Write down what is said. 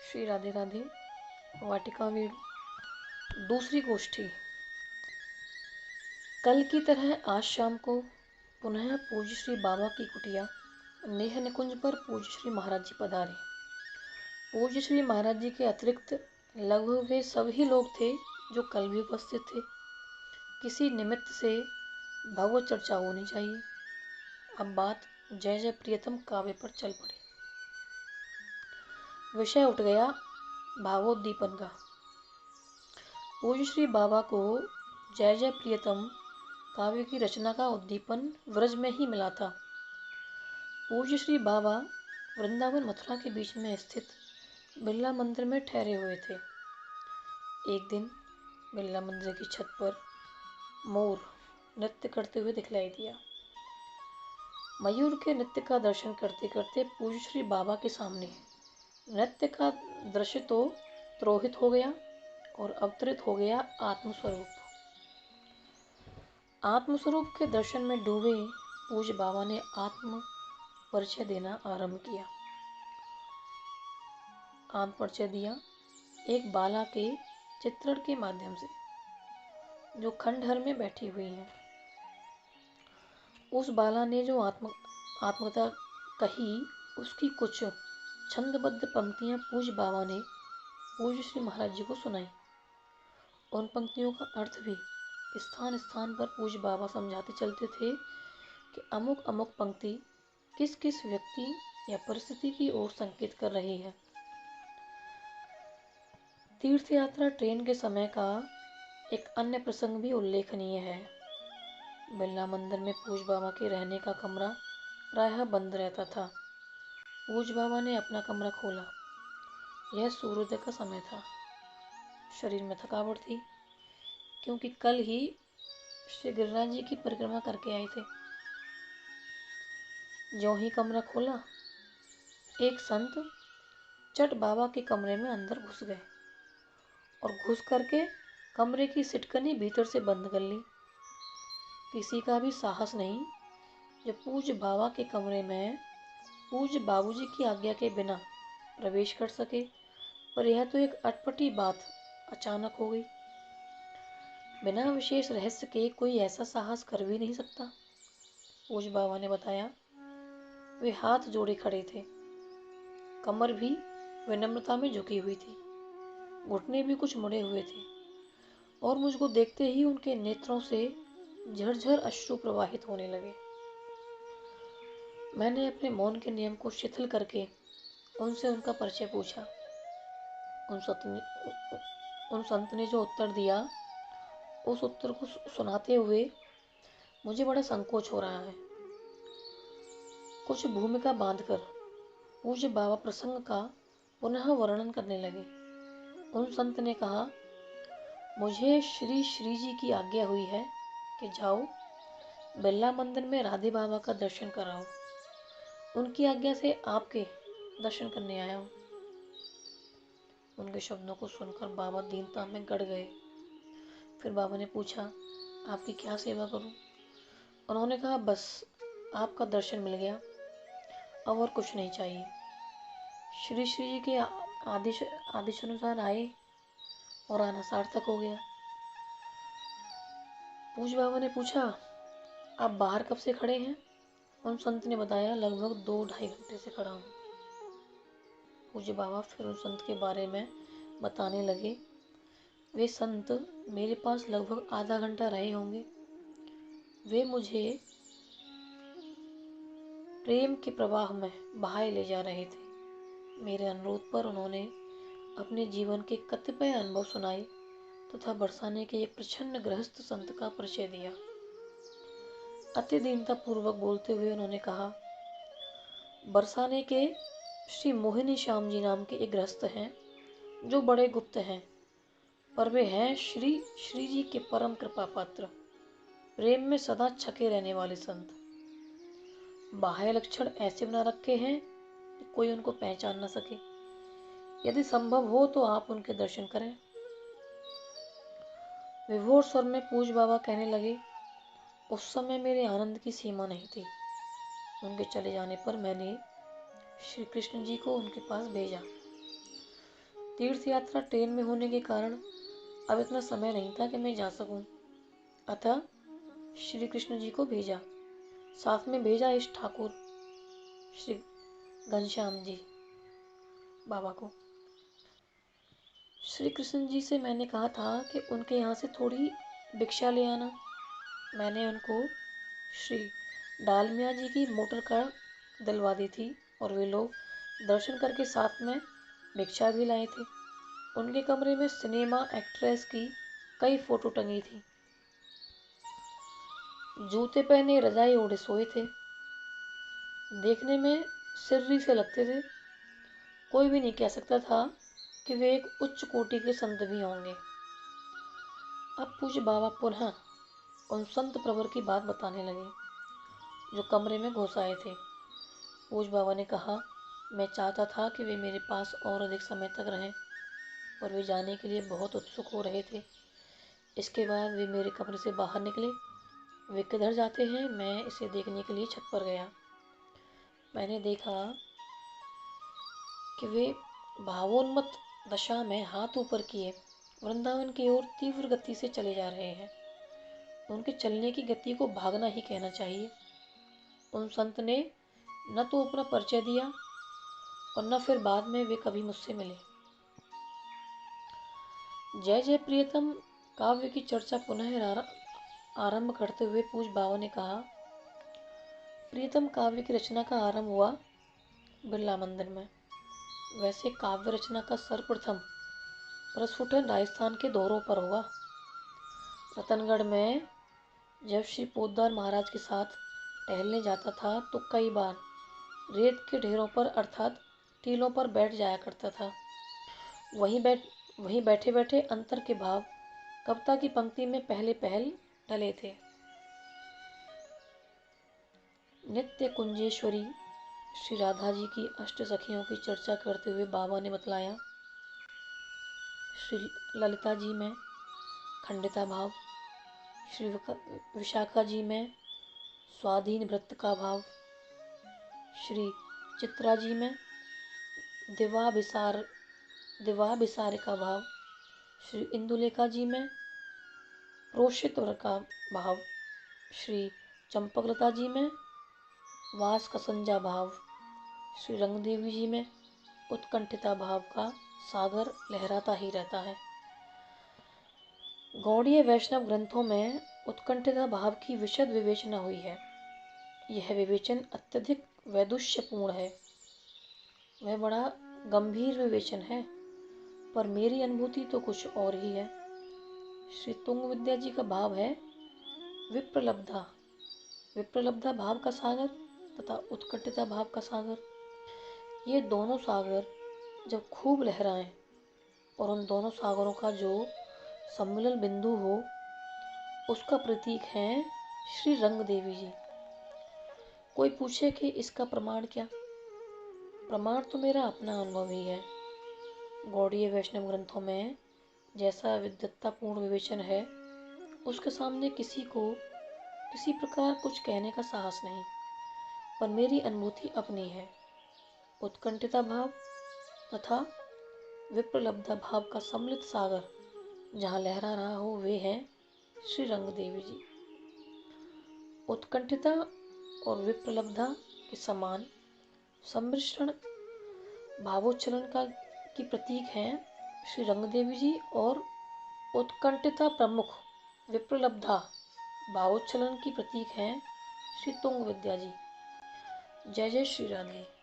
श्री राधे राधे। वाटिका वीर दूसरी गोष्ठी। कल की तरह आज शाम को पुनः पूज्य श्री बाबा की कुटिया नेह निकुंज पर पूज्य श्री महाराज जी पधारे। पूज्य श्री महाराज जी के अतिरिक्त लगभग वे सभी लोग थे जो कल भी उपस्थित थे। किसी निमित्त से भगवत चर्चा होनी चाहिए। अब बात जय जय प्रियतम काव्य पर चल पड़ी। विषय उठ गया भागवोद्दीपन का। पूज्य श्री बाबा को जय जय प्रियतम काव्य की रचना का उद्दीपन व्रज में ही मिला था। पूज्य श्री बाबा वृंदावन मथुरा के बीच में स्थित बिरला मंदिर में ठहरे हुए थे। एक दिन बिरला मंदिर की छत पर मोर नृत्य करते हुए दिखलाई दिया। मयूर के नृत्य का दर्शन करते करते पूज्य श्री बाबा के सामने नृत्य का दृश्य तो तिरोहित हो गया और अवतरित हो गया आत्मस्वरूप। आत्मस्वरूप के दर्शन में डूबे पूज्य बाबा ने आत्म परिचय देना आरंभ किया। आत्म परिचय दिया एक बाला के चित्रण के माध्यम से जो खंडहर में बैठी हुई है। उस बाला ने जो आत्मकथा कही उसकी कुछ छंदबद्ध पंक्तियां पूज्य बाबा ने पूज्य श्री महाराज जी को सुनाई। उन पंक्तियों का अर्थ भी स्थान स्थान पर पूज्य बाबा समझाते चलते थे कि अमुक अमुक पंक्ति किस किस व्यक्ति या परिस्थिति की ओर संकेत कर रही है। तीर्थ यात्रा ट्रेन के समय का एक अन्य प्रसंग भी उल्लेखनीय है। बिरला मंदिर में पूज्य बाबा के रहने का कमरा प्रायः बंद रहता था। पूज्य बाबा ने अपना कमरा खोला। यह सूर्योदय का समय था। शरीर में थकावट थी क्योंकि कल ही श्री गिरिराज जी की परिक्रमा करके आए थे। ज्यों ही कमरा खोला एक संत चट बाबा के कमरे में अंदर घुस गए और घुस करके कमरे की सिटकनी भीतर से बंद कर ली। किसी का भी साहस नहीं जो पूज्य बाबा के कमरे में पूज्य बाबूजी की आज्ञा के बिना प्रवेश कर सके। पर यह तो एक अटपटी बात अचानक हो गई। बिना विशेष रहस्य के कोई ऐसा साहस कर भी नहीं सकता। पूज्य बाबा ने बताया वे हाथ जोड़े खड़े थे। कमर भी विनम्रता में झुकी हुई थी। घुटने भी कुछ मुड़े हुए थे और मुझको देखते ही उनके नेत्रों से झरझर अश्रु प्रवाहित होने लगे। मैंने अपने मौन के नियम को शिथिल करके उनसे उनका परिचय पूछा। उन संत ने जो उत्तर दिया उस उत्तर को सुनाते हुए मुझे बड़ा संकोच हो रहा है। कुछ भूमिका बांधकर पूज्य बाबा प्रसंग का पुनः वर्णन करने लगे। उन संत ने कहा मुझे श्री श्री जी की आज्ञा हुई है कि जाओ बिरला मंदिर में राधे बाबा का दर्शन कराओ। उनकी आज्ञा से आपके दर्शन करने आया हूँ। उनके शब्दों को सुनकर बाबा दीनता में गड़ गए। फिर बाबा ने पूछा आपकी क्या सेवा करूं? उन्होंने कहा बस आपका दर्शन मिल गया, अब और कुछ नहीं चाहिए। श्री श्री जी के आदेश अनुसार आए और आना सार्थक हो गया। पूज्य बाबा ने पूछा आप बाहर कब से खड़े हैं? उन संत ने बताया लगभग 2-2.5 घंटे से खड़ा हूँ। पूज्य बाबा फिर उन संत के बारे में बताने लगे। वे संत मेरे पास लगभग आधा घंटा रहे होंगे। वे मुझे प्रेम के प्रवाह में बहाए ले जा रहे थे। मेरे अनुरोध पर उन्होंने अपने जीवन के कतिपय अनुभव सुनाए तथा बरसाने के एक प्रछन्न गृहस्थ संत का परिचय दिया। अति दीनता पूर्वक बोलते हुए उन्होंने कहा बरसाने के श्री मोहिनी श्याम जी नाम के एक गृहस्थ हैं जो बड़े गुप्त हैं, पर वे हैं श्री श्री जी के परम कृपा पात्र, प्रेम में सदा छके रहने वाले संत। बाह्य लक्षण ऐसे बना रखे हैं कि कोई उनको पहचान न सके। यदि संभव हो तो आप उनके दर्शन करें। विभोर स्वर में पूज्य बाबा कहने लगे उस समय मेरे आनंद की सीमा नहीं थी। उनके चले जाने पर मैंने श्री कृष्ण जी को उनके पास भेजा। तीर्थ यात्रा ट्रेन में होने के कारण अब इतना समय नहीं था कि मैं जा सकूं। अतः श्री कृष्ण जी को भेजा, साथ में भेजा इस ठाकुर श्री घनश्याम जी बाबा को। श्री कृष्ण जी से मैंने कहा था कि उनके यहाँ से थोड़ी भिक्षा ले आना। मैंने उनको श्री डालमिया जी की मोटर कार दिलवा दी थी और वे लोग दर्शन करके साथ में भिक्षा भी लाए थे। उनके कमरे में सिनेमा एक्ट्रेस की कई फोटो टंगी थी। जूते पहने रजाई ओढ़े सोए थे। देखने में सिर्री से लगते थे। कोई भी नहीं कह सकता था कि वे एक उच्च कोटि के संत भी होंगे। अब पूज्य बाबा पुनः उन संत प्रवर की बात बताने लगे जो कमरे में घुस आए थे। पूज्य बाबा ने कहा, मैं चाहता था कि वे मेरे पास और अधिक समय तक रहें, पर वे जाने के लिए बहुत उत्सुक हो रहे थे। इसके बाद वे मेरे कमरे से बाहर निकले। वे किधर जाते हैं, मैं इसे देखने के लिए छत पर गया। मैंने देखा कि वे भावोन्मत्त दशा में हाथ ऊपर किए वृंदावन की ओर तीव्र गति से चले जा रहे हैं। उनके चलने की गति को भागना ही कहना चाहिए। उन संत ने न तो अपना परिचय दिया और न फिर बाद में वे कभी मुझसे मिले। जय जय प्रियतम काव्य की चर्चा पुनः आरंभ करते हुए पूज्य बाबा ने कहा, प्रियतम काव्य की रचना का आरंभ हुआ बिरला मंदिर में। वैसे काव्य रचना का सर्वप्रथम प्रस्फुटन राजस्थान के दौरों पर हुआ। रतनगढ़ में जब श्री पोद्दार महाराज के साथ टहलने जाता था तो कई बार रेत के ढेरों पर अर्थात टीलों पर बैठ जाया करता था। वहीं बैठे बैठे अंतर के भाव कविता की पंक्ति में पहले पहल ढले थे। नित्य कुंजेश्वरी श्री राधा जी की अष्ट सखियों की चर्चा करते हुए बाबा ने बतलाया, श्री ललिता जी में खंडिता भाव, श्री विशाखा जी में स्वाधीन वृत्त का भाव, श्री चित्रा जी में दिवा बिसार का भाव, श्री इंदुलेखा जी में प्रोषित वर का भाव, श्री चंपकलता जी में वास कसंजा भाव, श्री रंगदेवी जी में उत्कंठिता भाव का सागर लहराता ही रहता है। गौड़ीय वैष्णव ग्रंथों में उत्कंठिता भाव की विशद विवेचना हुई है। यह विवेचन अत्यधिक वैदुष्यपूर्ण है। वह बड़ा गंभीर विवेचन है, पर मेरी अनुभूति तो कुछ और ही है। श्री तुंग विद्या जी का भाव है विप्रलब्धा। विप्रलब्धा भाव का सागर तथा उत्कंठिता भाव का सागर, ये दोनों सागर जब खूब लहराएं और उन दोनों सागरों का जो सम्मिलन बिंदु हो, उसका प्रतीक है श्री रंग देवी जी। कोई पूछे कि इसका प्रमाण क्या? प्रमाण तो मेरा अपना अनुभव ही है। गौड़ीय वैष्णव ग्रंथों में जैसा विद्वत्तापूर्ण विवेचन है, उसके सामने किसी को किसी प्रकार कुछ कहने का साहस नहीं, पर मेरी अनुभूति अपनी है। उत्कंठिता भाव तथा विप्रलब्धा भाव का सम्मिलित सागर जहाँ लहरा रहा हो, वे हैं श्री रंग देवी जी। उत्कंठिता और विप्रलब्धा के समान सम्मिश्रण भावोच्चलन की प्रतीक हैं श्री रंगदेवी जी, और उत्कंठिता प्रमुख विप्रलब्धा भावोच्चलन की प्रतीक हैं श्री तुंग विद्या जी। जय जय श्री राधे।